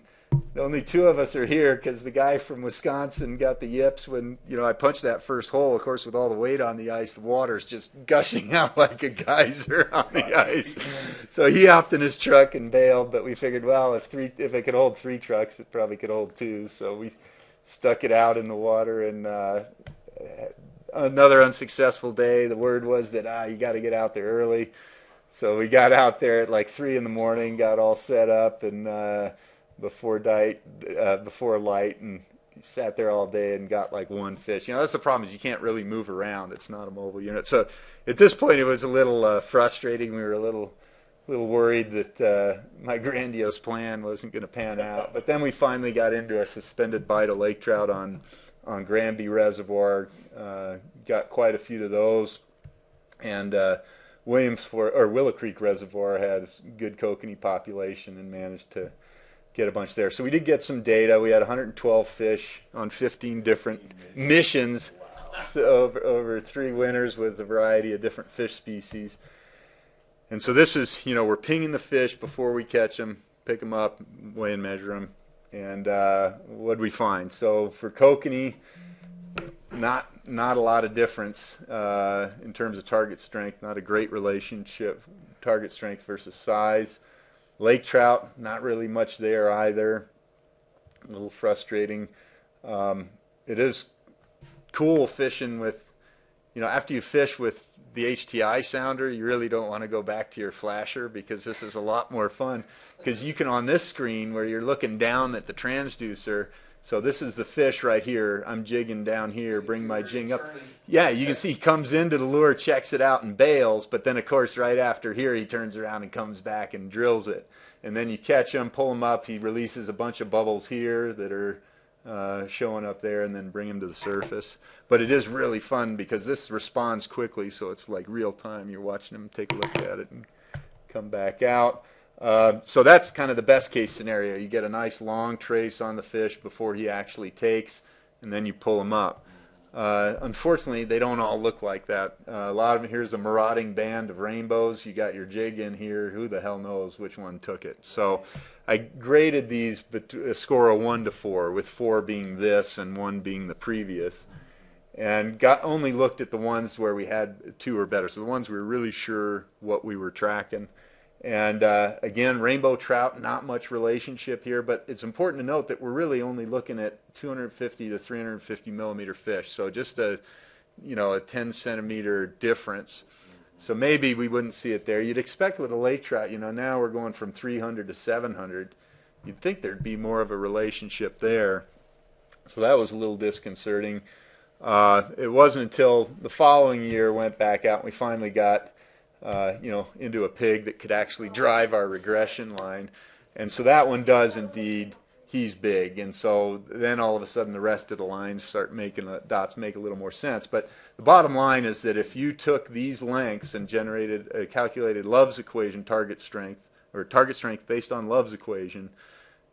only 2 of us are here because the guy from Wisconsin got the yips when I punched that first hole. Of course, with all the weight on the ice, the water's just gushing out like a geyser on the ice. So he hopped in his truck and bailed. But we figured, well, if it could hold 3 trucks, it probably could hold 2. So we stuck it out in the water, and another unsuccessful day. The word was that you got to get out there early. So we got out there at like 3 in the morning, got all set up, and before light, and sat there all day and got like 1 fish. That's the problem, is you can't really move around. It's not a mobile unit. So at this point it was a little frustrating. We were a little worried that my grandiose plan wasn't going to pan out. But then we finally got into a suspended bite of lake trout on Granby Reservoir. Got quite a few of those. And Willow Creek Reservoir had a good kokanee population and managed to get a bunch there. So we did get some data. We had 112 fish on 15 different missions So over 3 winters with a variety of different fish species. And so this is, we're pinging the fish before we catch them, pick them up, weigh and measure them. And what do we find? So for kokanee, not a lot of difference in terms of target strength. Not a great relationship, target strength versus size. Lake trout, not really much there either. A little frustrating. It is cool fishing with, after you fish with the HTI Sounder, you really don't want to go back to your flasher, because this is a lot more fun. Because you can, on this screen where you're looking down at the transducer, so this is the fish right here. I'm jigging down here, bring my jig up. Yeah, you can see he comes into the lure, checks it out, and bails. But then, of course, right after here, he turns around and comes back and drills it. And then you catch him, pull him up. He releases a bunch of bubbles here that are showing up there, and then bring him to the surface. But it is really fun because this responds quickly, so it's like real time. You're watching him take a look at it and come back out. So that's kind of the best case scenario. You get a nice long trace on the fish before he actually takes, and then you pull him up. Unfortunately, they don't all look like that. A lot of them, here's a marauding band of rainbows. You got your jig in here. Who the hell knows which one took it? So I graded these a score of 1 to 4, with 4 being this and 1 being the previous. And only looked at the ones where we had 2 or better. So the ones we were really sure what we were tracking. And again, rainbow trout, not much relationship here, but it's important to note that we're really only looking at 250 to 350 millimeter fish, so just a 10 centimeter difference. So maybe we wouldn't see it there. You'd expect with a lake trout, now we're going from 300 to 700. You'd think there'd be more of a relationship there. So that was a little disconcerting. It wasn't until the following year went back out and we finally got into a pig that could actually drive our regression line. And so that one does indeed, he's big. And so then all of a sudden the rest of the lines start making the dots make a little more sense. But the bottom line is that if you took these lengths and calculated Love's equation target strength, or target strength based on Love's equation,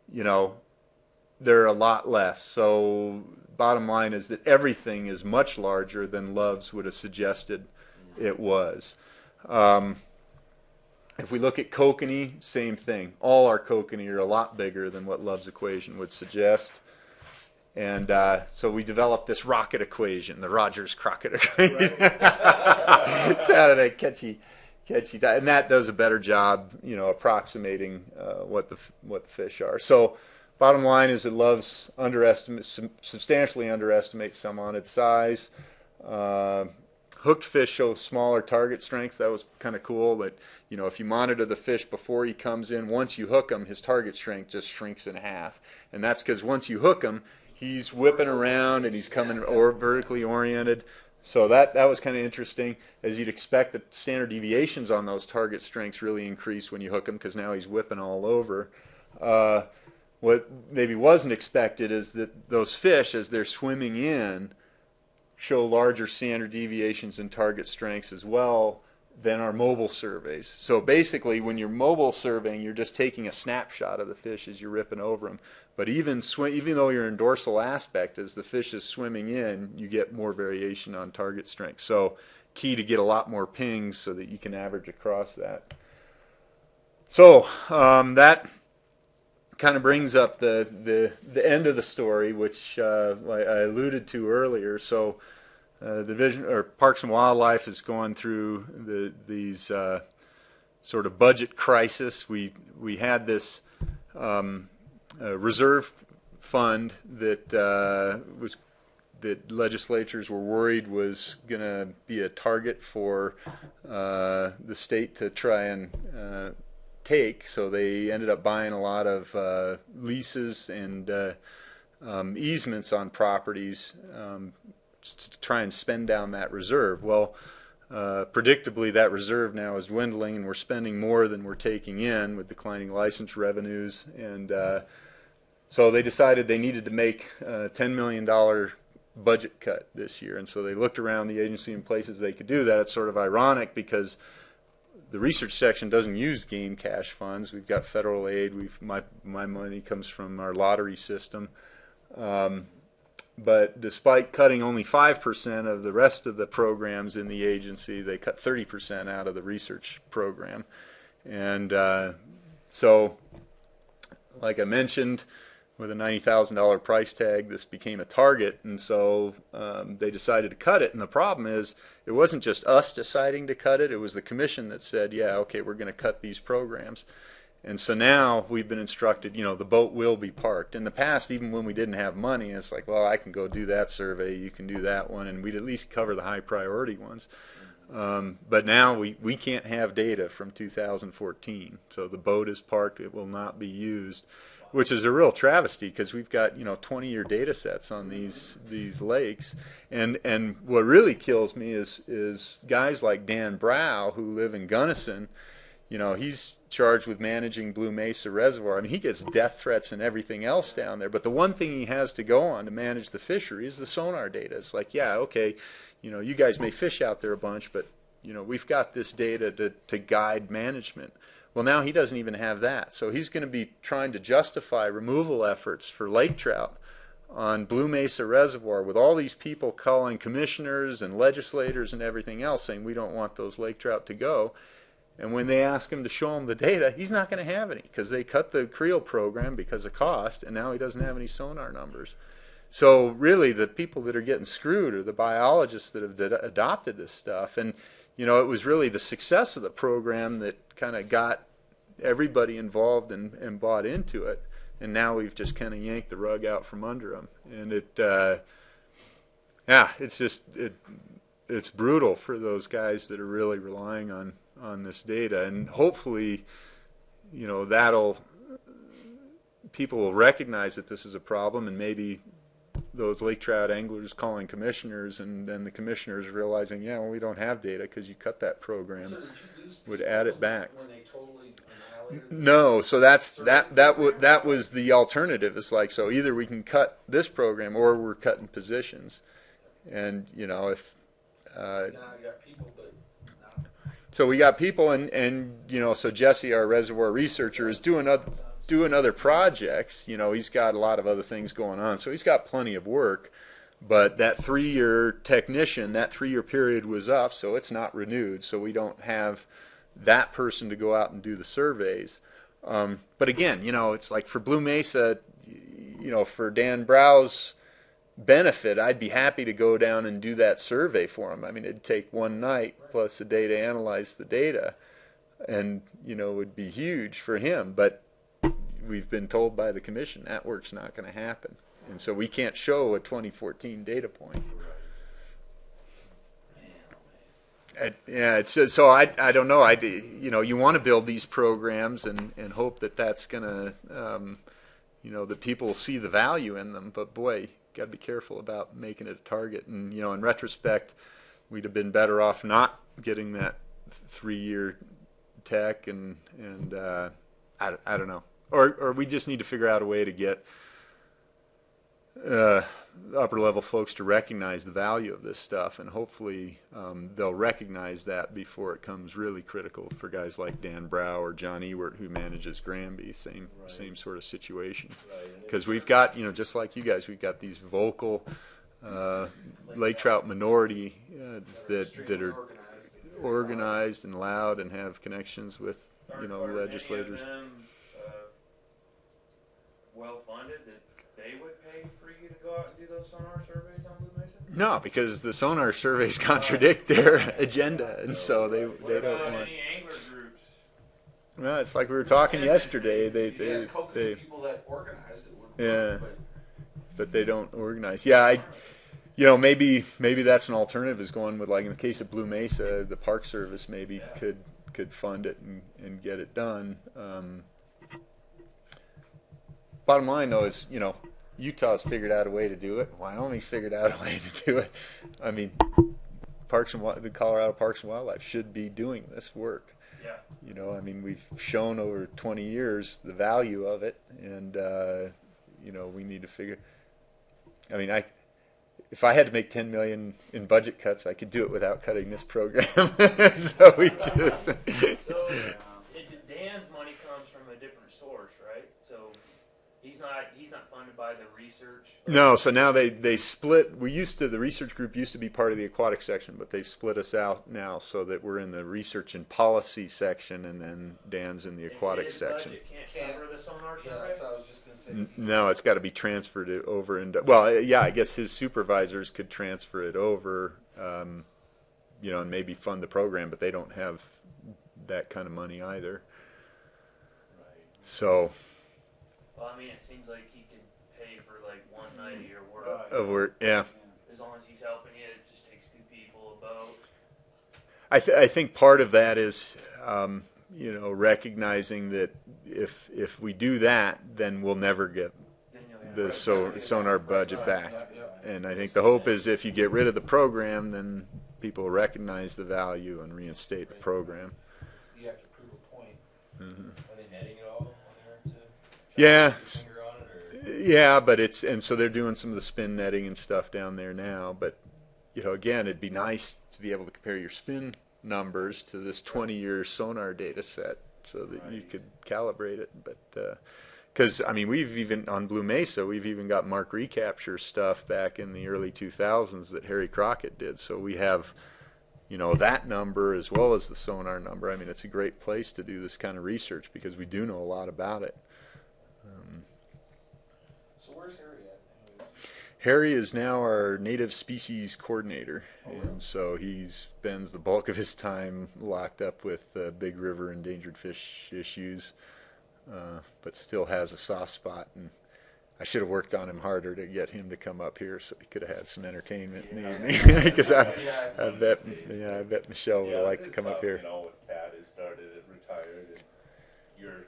they're a lot less. So bottom line is that everything is much larger than Love's would have suggested it was. If we look at kokanee, same thing. All our kokanee are a lot bigger than what Love's equation would suggest. And so we developed this rocket equation, the Rogers-Crockett equation. It's out of that catchy, and that does a better job, approximating what the fish are. So bottom line is that Love's substantially underestimates some on its size. Hooked fish show smaller target strengths. That was kind of cool that, if you monitor the fish before he comes in, once you hook him, his target strength just shrinks in half. And that's because once you hook him, he's whipping around and he's coming vertically oriented. So that was kind of interesting. As you'd expect, the standard deviations on those target strengths really increase when you hook him, because now he's whipping all over. What maybe wasn't expected is that those fish, as they're swimming in, show larger standard deviations in target strengths as well than our mobile surveys. So basically, when you're mobile surveying, you're just taking a snapshot of the fish as you're ripping over them. But even though you're in dorsal aspect, as the fish is swimming in, you get more variation on target strength. So key to get a lot more pings so that you can average across that. So that kind of brings up the end of the story, which I alluded to earlier. So the Division or Parks and Wildlife is going through these sort of budget crisis. We had this reserve fund that legislatures were worried was going to be a target for the state to try and take, so they ended up buying a lot of leases and easements on properties to try and spend down that reserve. Well, predictably, that reserve now is dwindling, and we're spending more than we're taking in with declining license revenues. And so they decided they needed to make a $10 million budget cut this year. And so they looked around the agency in places they could do that. It's sort of ironic because the research section doesn't use game cash funds. We've got federal aid. My money comes from our lottery system. but despite cutting only 5% of the rest of the programs in the agency, they cut 30% out of the research program. And so, like I mentioned, with a $90,000 price tag, this became a target, and so they decided to cut it. And the problem is, it wasn't just us deciding to cut it, it was the commission that said, yeah, okay, we're going to cut these programs. And so now we've been instructed, the boat will be parked. In the past, even when we didn't have money, it's like, well, I can go do that survey, you can do that one, and we'd at least cover the high priority ones. But now we can't have data from 2014. So the boat is parked, it will not be used, which is a real travesty because we've got 20-year data sets on these lakes. And what really kills me is guys like Dan Brow who live in Gunnison. He's charged with managing Blue Mesa Reservoir. I mean, he gets death threats and everything else down there. But the one thing he has to go on to manage the fishery is the sonar data. It's like, yeah, okay, you guys may fish out there a bunch, but, we've got this data to guide management. Well, now he doesn't even have that. So he's going to be trying to justify removal efforts for lake trout on Blue Mesa Reservoir with all these people calling commissioners and legislators and everything else saying we don't want those lake trout to go. And when they ask him to show him the data, he's not going to have any because they cut the creel program because of cost, and now he doesn't have any sonar numbers. So really the people that are getting screwed are the biologists that have adopted this stuff. And it was really the success of the program that kind of got everybody involved and bought into it. And now we've just kind of yanked the rug out from under them. And it's brutal for those guys that are really relying on this data. And hopefully, people will recognize that this is a problem, and maybe those lake trout anglers calling commissioners, and then the commissioners realizing, yeah, well, we don't have data because you cut that program, So did you lose would people add it back. when they totally annihilated this? No, so that was the alternative. It's like, so either we can cut this program or we're cutting positions, and if Now you got people, but not. so we got people, and so Jesse, our reservoir researcher, is doing other projects. He's got a lot of other things going on, so he's got plenty of work. But that 3-year technician, that 3-year period was up, so it's not renewed. So we don't have that person to go out and do the surveys. But again, it's like for Blue Mesa, for Dan Brow's benefit, I'd be happy to go down and do that survey for him. I mean, it'd take one night plus a day to analyze the data, and it would be huge for him. But we've been told by the commission that work's not going to happen, and so we can't show a 2014 data point. Yeah, it's just, so I don't know. You want to build these programs and hope that that's going to that people will see the value in them. But boy, got to be careful about making it a target. And in retrospect, we'd have been better off not getting that 3-year tech. And I don't know, or we just need to figure out a way to get upper level folks to recognize the value of this stuff, and hopefully they'll recognize that before it comes really critical for guys like Dan Brow or John Ewert, who manages Granby. Same sort of situation. Because we've got, just like you guys, we've got these vocal lake trout minority that are organized and loud and have connections with legislators. Are any of them well funded that they would pay for you to go out and do those sonar surveys on Blue Mesa? No, because the sonar surveys contradict their agenda, and so they What don't about want. any angler groups? Well, it's like we were talking yesterday. You had coconut people that organized it. Yeah. But But they don't organize. Yeah, maybe that's an alternative, is going with, like in the case of Blue Mesa, the Park Service maybe could fund it and get it done. Bottom line, though, is Utah's figured out a way to do it. Wyoming's figured out a way to do it. I mean, the Colorado Parks and Wildlife should be doing this work. Yeah. I mean, we've shown over 20 years the value of it, and we need to figure. I mean, if I had to make $10 million in budget cuts, I could do it without cutting this program. So we just. So Dan's money comes from a different source, right? So He's not funded by the research. No, so now they split. The research group used to be part of the aquatic section, but they've split us out now so that we're in the research and policy section, and then Dan's in the aquatic His section. budget can't cover the sonar Yeah, survey. that's what I was just gonna say. No, it's got to be transferred over into. Well, yeah, I guess his supervisors could transfer it over, and maybe fund the program, but they don't have that kind of money either. Right. So. Well, I mean, it seems like he can pay for like one night of your work. Yeah. As long as he's helping you, it just takes 2 people, a boat. I think part of that is, recognizing that if we do that, then we'll never get Then you'll have the sonar budget back. Yeah. And I think the hope is if you get rid of the program, then people recognize the value and reinstate the program. You have to prove a point. Mm-hmm. Are they netting it all on there to Yeah. put your finger on it, or? Yeah, but so they're doing some of the spin netting and stuff down there now. But again, it'd be nice to be able to compare your spin numbers to this 20-year sonar data set so that you could calibrate it. But because we've even on Blue Mesa, we've even got mark recapture stuff back in the early 2000s that Harry Crockett did. So we have that number as well as the sonar number. It's a great place to do this kind of research because we do know a lot about it. So where's Harry at? Anyways? Harry is now our native species coordinator, and so he spends the bulk of his time locked up with big river endangered fish issues, but still has a soft spot. And I should have worked on him harder to get him to come up here so he could have had some entertainment in the evening. Because I bet Michelle would like to come up here. With Pat has started and retired, and you're,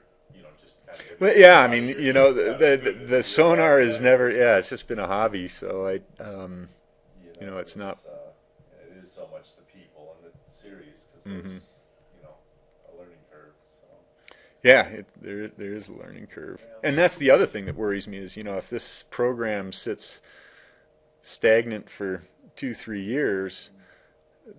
just kind of. Well, yeah, the sonar is never. Yeah, it's just been a hobby. So it's not. It is so much the people and the series because Mm-hmm. there's, a learning curve. So. Yeah, there is a learning curve, and that's the other thing that worries me is if this program sits stagnant for 2-3 years,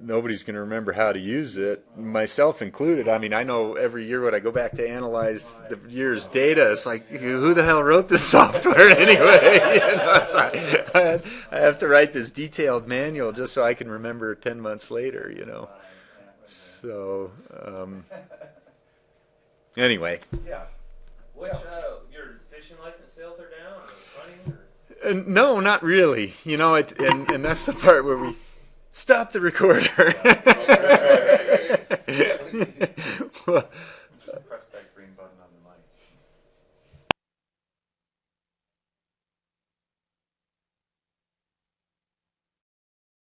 nobody's going to remember how to use it, myself included. I know every year when I go back to analyze the year's data, it's like, who the hell wrote this software anyway? It's like, I have to write this detailed manual just so I can remember 10 months later. So anyway. Yeah. Which your fishing license sales are down or funny? No, not really. And that's the part where we stop the recorder.